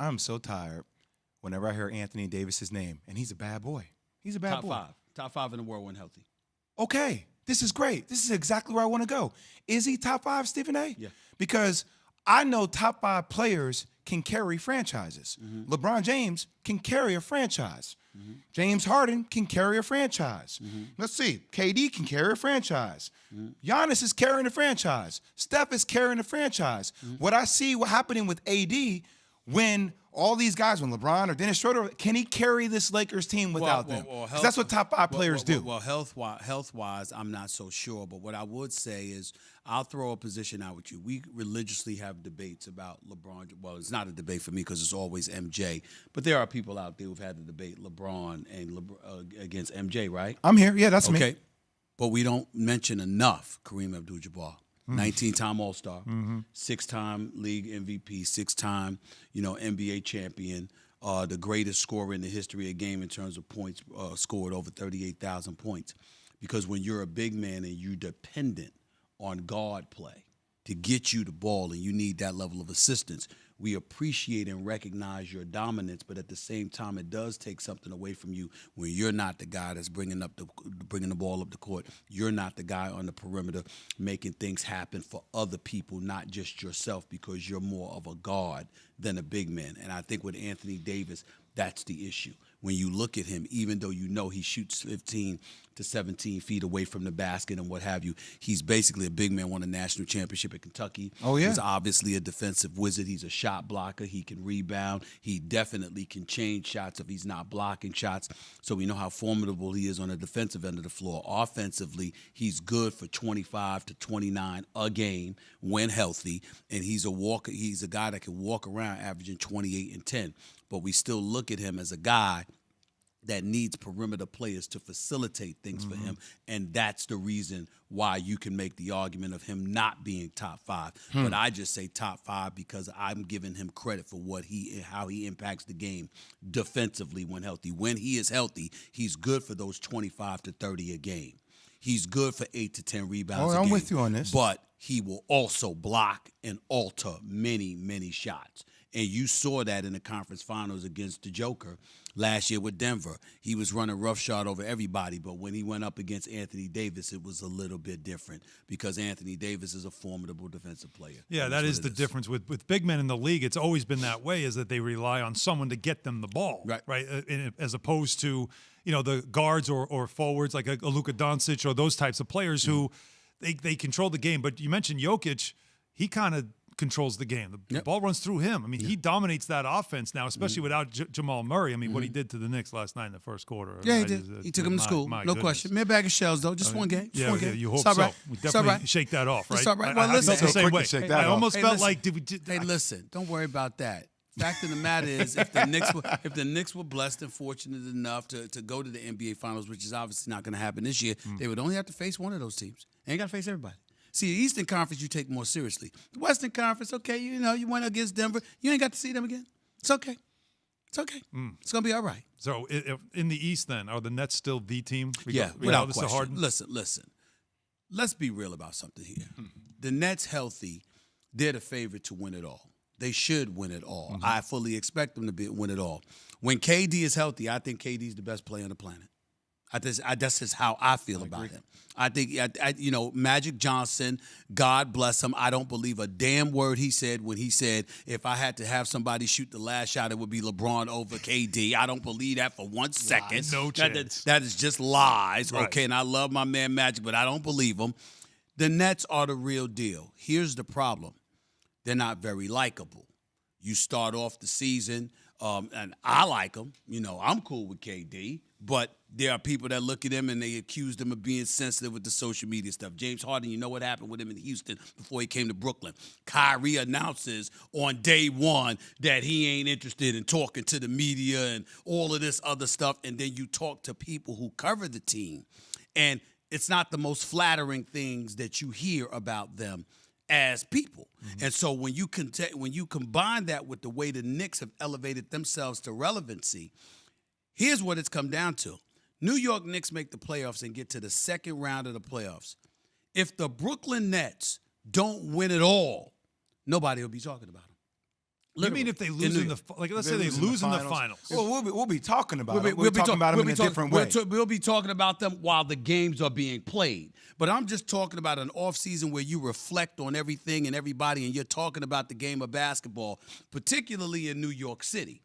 I'm so tired whenever I hear Anthony Davis's name, and he's a bad boy. He's a bad Top boy. five. Top five in the world when healthy. Okay, this is great. This is exactly where I want to go. Is he top five, Stephen A? Yeah. Because I know top five players can carry franchises. LeBron James can carry a franchise. James Harden can carry a franchise. Let's see. KD can carry a franchise. Giannis is carrying a franchise. Steph is carrying a franchise. What I see what happening with AD when all these guys, when LeBron or Dennis Schroeder, can he carry this Lakers team without them? Because that's what top five players do. Well, health-wise, I'm not so sure. But what I would say is I'll throw a position out with you. We religiously have debates about LeBron. Well, it's not a debate for me because it's always MJ. But there are people out there who've had the debate LeBron and against MJ, right? I'm here. Yeah, that's me. Okay. But we don't mention enough Kareem Abdul-Jabbar. 19-time All-Star, 6-time league MVP, 6-time, NBA champion, the greatest scorer in the history of the game in terms of points, scored over 38,000 points. Because when you're a big man and you're dependent on guard play to get you the ball and you need that level of assistance, we appreciate and recognize your dominance, but at the same time, it does take something away from you when you're not the guy that's bringing the ball up the court. You're not the guy on the perimeter making things happen for other people, not just yourself, because you're more of a guard than a big man. And I think with Anthony Davis, that's the issue. When you look at him, even though he shoots 15 to 17 feet away from the basket and what have you, he's basically a big man, won a national championship at Kentucky. Oh, yeah. He's obviously a defensive wizard. He's a shot blocker. He can rebound. He definitely can change shots if he's not blocking shots. So we know how formidable he is on the defensive end of the floor. Offensively, he's good for 25 to 29 a game when healthy, and he's a walker. He's a guy that can walk around averaging 28 and 10. But we still look at him as a guy that needs perimeter players to facilitate things for him, and that's the reason why you can make the argument of him not being top five. But I just say top five because I'm giving him credit for how he impacts the game defensively when healthy. When he is healthy, he's good for those 25 to 30 a game. He's good for 8 to 10 rebounds a game. I'm with you on this. But he will also block and alter many, many shots. And you saw that in the conference finals against the Joker last year with Denver. He was running roughshod over everybody, but when he went up against Anthony Davis, it was a little bit different because Anthony Davis is a formidable defensive player. Yeah, that is the difference. With big men in the league, it's always been that way, is that they rely on someone to get them the ball, right? As opposed to, the guards or forwards like a Luka Doncic or those types of players who they control the game. But you mentioned Jokic, he kind of controls the game. The ball runs through him. I mean, he dominates that offense now, especially without Jamal Murray. I mean, what he did to the Knicks last night in the first quarter. Yeah, he did. He took him to school. No question. Mere bag of shells, though. Just one game. Yeah, you hope so. Right. We definitely shake that off, right? It's all right. Well, listen. I felt the same way. I almost felt like, hey, listen, don't worry about that. Fact of the matter is, if the Knicks were blessed and fortunate enough to go to the NBA Finals, which is obviously not going to happen this year, they would only have to face one of those teams. They ain't got to face everybody. See, the Eastern Conference you take more seriously. The Western Conference, okay, you went against Denver. You ain't got to see them again. It's okay. It's okay. It's going to be all right. So in the East then, are the Nets still the team? Without question. Listen. Let's be real about something here. The Nets healthy, they're the favorite to win it all. They should win it all. I fully expect them to win it all. When KD is healthy, I think KD is the best player on the planet. That's just how I feel about him. I think, Magic Johnson, God bless him. I don't believe a damn word he said when he said, if I had to have somebody shoot the last shot, it would be LeBron over KD. I don't believe that for 1 second. No chance. That is just lies, right. Okay? And I love my man Magic, but I don't believe him. The Nets are the real deal. Here's the problem. They're not very likable. You start off the season, and I like them. I'm cool with KD. But there are people that look at him and they accuse him of being sensitive with the social media stuff. James Harden, you know what happened with him in Houston before he came to Brooklyn. Kyrie announces on day one that he ain't interested in talking to the media and all of this other stuff. And then you talk to people who cover the team. And it's not the most flattering things that you hear about them as people. And so when you combine that with the way the Knicks have elevated themselves to relevancy, here's what it's come down to. New York Knicks make the playoffs and get to the second round of the playoffs. If the Brooklyn Nets don't win it all, nobody will be talking about them. You mean if they lose let's say they lose in the finals? Well, we'll be talking about it. We'll be talking about them in a different way. We'll be talking about them while the games are being played. But I'm just talking about an off season where you reflect on everything and everybody, and you're talking about the game of basketball, particularly in New York City.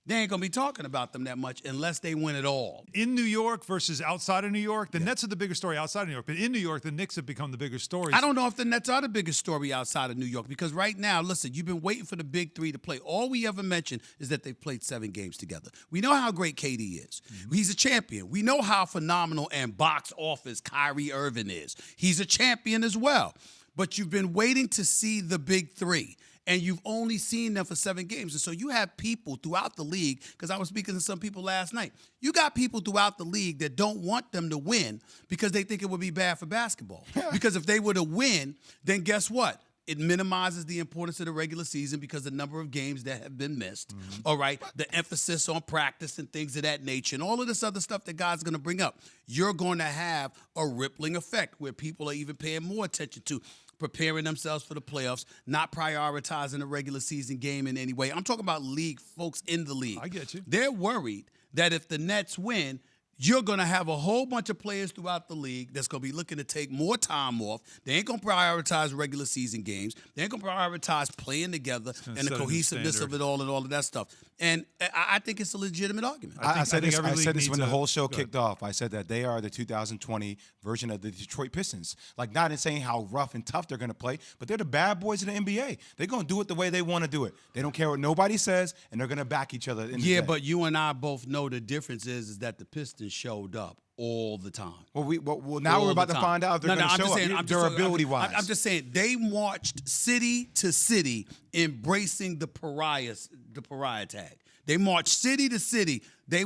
They ain't going to be talking about them that much unless they win it all. In New York versus outside of New York, the Nets are the bigger story outside of New York. But in New York, the Knicks have become the bigger story. I don't know if the Nets are the biggest story outside of New York because right now, listen, you've been waiting for the big three to play. All we ever mention is that they've played 7 games together. We know how great KD is. Mm-hmm. He's a champion. We know how phenomenal and box office Kyrie Irving is. He's a champion as well. But you've been waiting to see the big three. And you've only seen them for 7 games. And so you have people throughout the league, because I was speaking to some people last night, you got people throughout the league that don't want them to win because they think it would be bad for basketball. Because if they were to win, then guess what? It minimizes the importance of the regular season because the number of games that have been missed, all right? The emphasis on practice and things of that nature and all of this other stuff that God's going to bring up. You're going to have a rippling effect where people are even paying more attention to preparing themselves for the playoffs, not prioritizing the regular season game in any way. I'm talking about league folks in the league. I get you. They're worried that if the Nets win, you're going to have a whole bunch of players throughout the league that's going to be looking to take more time off. They ain't going to prioritize regular season games. They ain't going to prioritize playing together and the cohesiveness of it all and all of that stuff. And I think it's a legitimate argument. I said this when the whole show kicked off. I said that they are the 2020 version of the Detroit Pistons. Like, not in saying how rough and tough they're going to play, but they're the bad boys in the NBA. They're going to do it the way they want to do it. They don't care what nobody says, and they're going to back each other. Yeah, but you and I both know the difference is that the Pistons showed up all the time. Well, now we're about to find out if they're going to show up durability-wise. I'm just saying, they marched city to city embracing the pariah tag. They marched city to city. They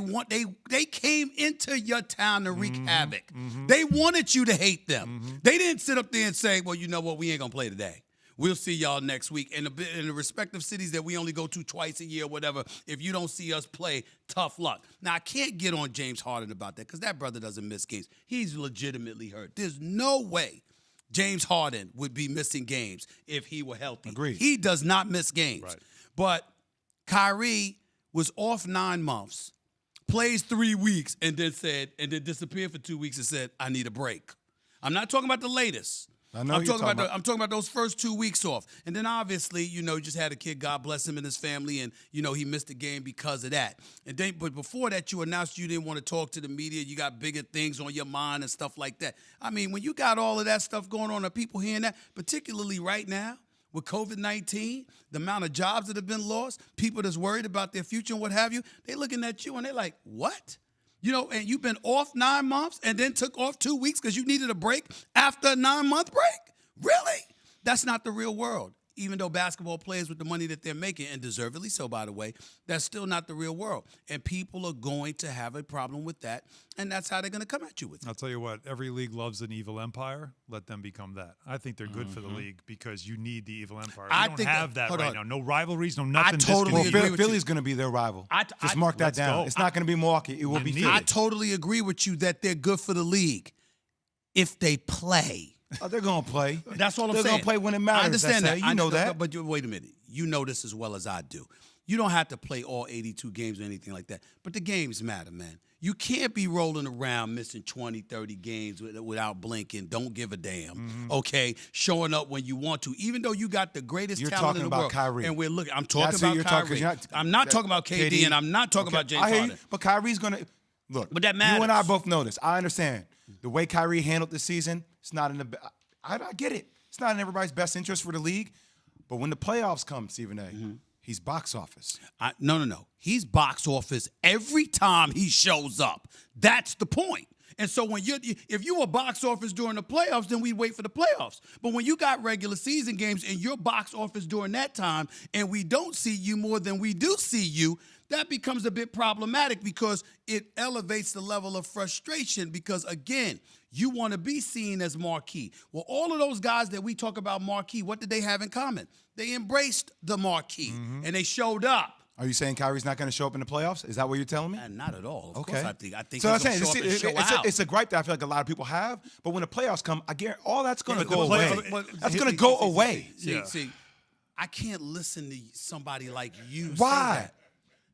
came into your town to wreak havoc. They wanted you to hate them. They didn't sit up there and say, well, you know what, we ain't going to play today. We'll see y'all next week. In the respective cities that we only go to twice a year or whatever, if you don't see us play, tough luck. Now, I can't get on James Harden about that because that brother doesn't miss games. He's legitimately hurt. There's no way James Harden would be missing games if he were healthy. Agreed. He does not miss games. Right. But Kyrie was off 9 months, plays 3 weeks, and then disappeared for 2 weeks and said, I need a break. I'm not talking about the latest. I'm talking about those first 2 weeks off. And then obviously, he just had a kid, God bless him and his family, and, he missed the game because of that. But before that, you announced you didn't want to talk to the media. You got bigger things on your mind and stuff like that. I mean, when you got all of that stuff going on, are people hearing that, particularly right now with COVID-19, the amount of jobs that have been lost, people that's worried about their future and what have you, they looking at you and they're like, what? And you've been off 9 months and then took off 2 weeks because you needed a break after a 9-month break? Really? That's not the real world. Even though basketball players with the money that they're making, and deservedly so, by the way, that's still not the real world. And people are going to have a problem with that, and that's how they're going to come at you with it. I'll tell you what, every league loves an evil empire. Let them become that. I think they're good for the league because you need the evil empire. We don't have that right now. No rivalries, no nothing. I totally agree with Philly's going to be their rival. Just mark that down. Go. It's not going to be Milwaukee. It will be Philly. I totally agree with you that they're good for the league if they play. Oh, they're going to play. That's all I'm saying. They're going to play when it matters. I understand that. You know that. But wait a minute. You know this as well as I do. You don't have to play all 82 games or anything like that. But the games matter, man. You can't be rolling around missing 20, 30 games without blinking. Don't give a damn, okay? Showing up when you want to, even though you got the greatest talent in the world. You're talking about Kyrie. And we're looking. I'm talking about Kyrie. I'm not talking about KD, and I'm not talking about James Harden. But Kyrie's going to – look, but that matters. You and I both know this. I understand. The way Kyrie handled the season, it's not in the – I get it. It's not in everybody's best interest for the league. But when the playoffs come, Stephen A., he's box office. No. He's box office every time he shows up. That's the point. And so if you were box office during the playoffs, then we wait for the playoffs. But when you got regular season games and you're box office during that time and we don't see you more than we do see you, that becomes a bit problematic because it elevates the level of frustration because, again, you want to be seen as marquee. Well, all of those guys that we talk about marquee, what did they have in common? They embraced the marquee, and they showed up. Are you saying Kyrie's not going to show up in the playoffs? Is that what you're telling me? Not at all. Of course, I think so. He's going to show up and show out. It's a gripe that I feel like a lot of people have. But when the playoffs come, I guarantee all that's going to go away. That's going to go away. See, I can't listen to somebody like you Why? say that.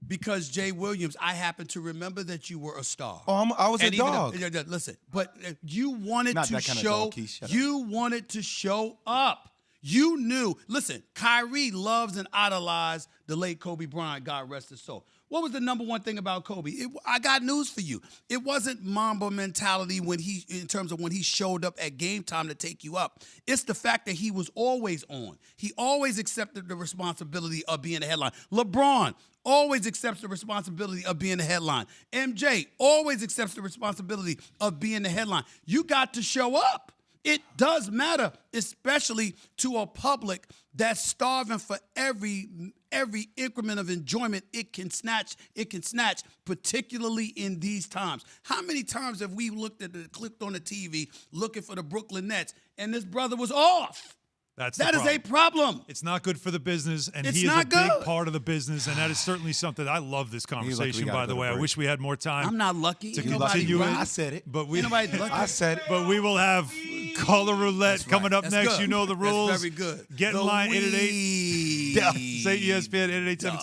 Because Jay Williams, I happen to remember that you were a star. Oh, I was a And even dog. listen, but you wanted Not to that kind of show. dog, Keith, shut You wanted to show up. You knew. Listen, Kyrie loves and idolized the late Kobe Bryant. God rest his soul. What was the number one thing about Kobe? I got news for you. It wasn't Mamba mentality in terms of when he showed up at game time to take you up. It's the fact that he was always on. He always accepted the responsibility of being the headline. LeBron always accepts the responsibility of being the headline. MJ always accepts the responsibility of being the headline. You got to show up. It does matter, especially to a public that's starving for every increment of enjoyment it can snatch, particularly in these times. How many times have we clicked on the TV looking for the Brooklyn Nets, and this brother was off? That is a problem. It's not good for the business, and It's he is a not big good. part of the business, and that is certainly something. I love this conversation, by the way. I wish we had more time. I'm not lucky. To Ain't nobody continue lucky. it. I said it. But we, Ain't nobody lucky. I said it. but we will have caller roulette That's coming right. up That's next. good. You know the rules. That's very good. Get in The line, 888. weed. Say ESPN, 888-17.